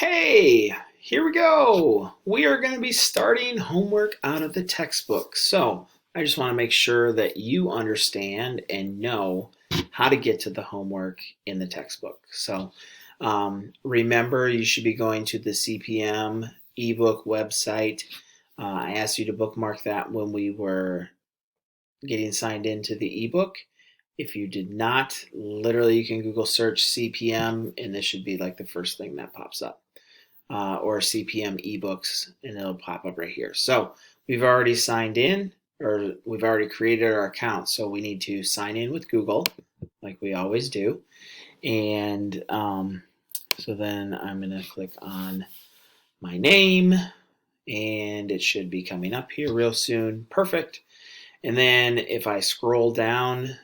Hey, here we go. We are going to be starting homework out of the textbook. So I just want to make sure that you understand and know how to get to the homework in the textbook. So remember, you should be going to the CPM ebook website. I asked you to bookmark that when we were getting signed into the ebook. If you did not, literally you can Google search CPM and this should be like the first thing that pops up. Or CPM ebooks, and it'll pop up right here. So we've already signed in, or we've already created our account. So we need to sign in with Google, like we always do. And so then I'm going to click on my name, and it should be coming up here real soon. Perfect. And then if I scroll down,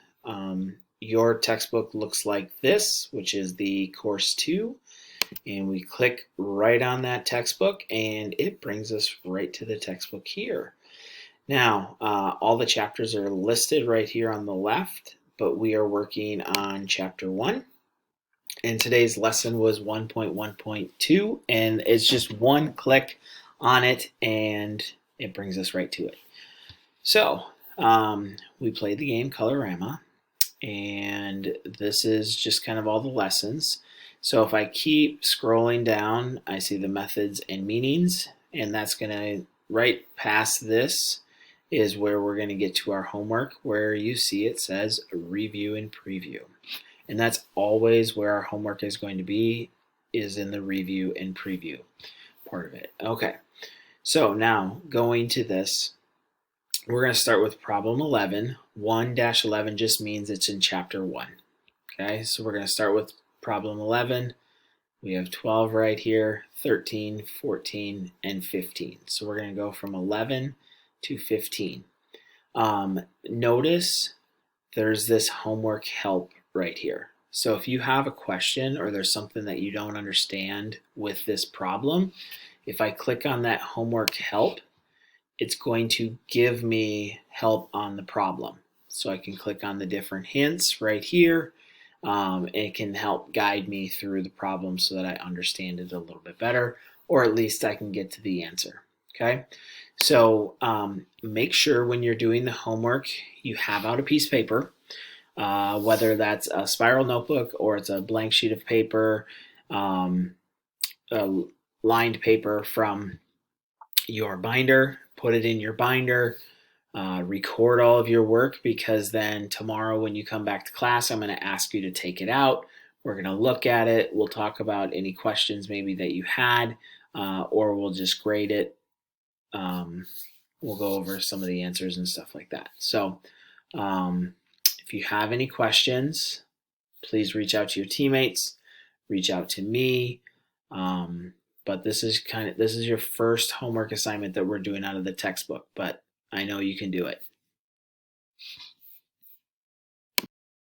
your textbook looks like this, which is the course 2. And we click right on that textbook and it brings us right to the textbook here. Now, all the chapters are listed right here on the left, but we are working on chapter 1. And today's lesson was 1.1.2, and it's just one click on it and it brings us right to it. So we played the game Colorama, and this is just kind of all the lessons. So if I keep scrolling down, I see the methods and meanings, and that's going to, right past this is where we're going to get to our homework, where you see it says review and preview. And that's always where our homework is going to be, is in the review and preview part of it. Okay, so now going to this, we're going to start with problem 11. 1-11 just means it's in chapter 1. Okay, so we're going to start with problem 11. We have 12 right here, 13, 14, and 15. So we're going to go from 11 to 15. Notice there's this homework help right here. So if you have a question or there's something that you don't understand with this problem, if I click on that homework help, it's going to give me help on the problem. So I can click on the different hints right here. It can help guide me through the problem so that I understand it a little bit better, or at least I can get to the answer. Okay, so make sure when you're doing the homework, you have out a piece of paper, whether that's a spiral notebook or it's a blank sheet of paper, lined paper from your binder. Put it in your binder. Record all of your work, because then tomorrow when you come back to class, I'm going to ask you to take it out. We're going to look at it. We'll talk about any questions maybe that you had, or we'll just grade it. We'll go over some of the answers and stuff like that. So if you have any questions, please reach out to your teammates, reach out to me. But this is your first homework assignment that we're doing out of the textbook, but I know you can do it.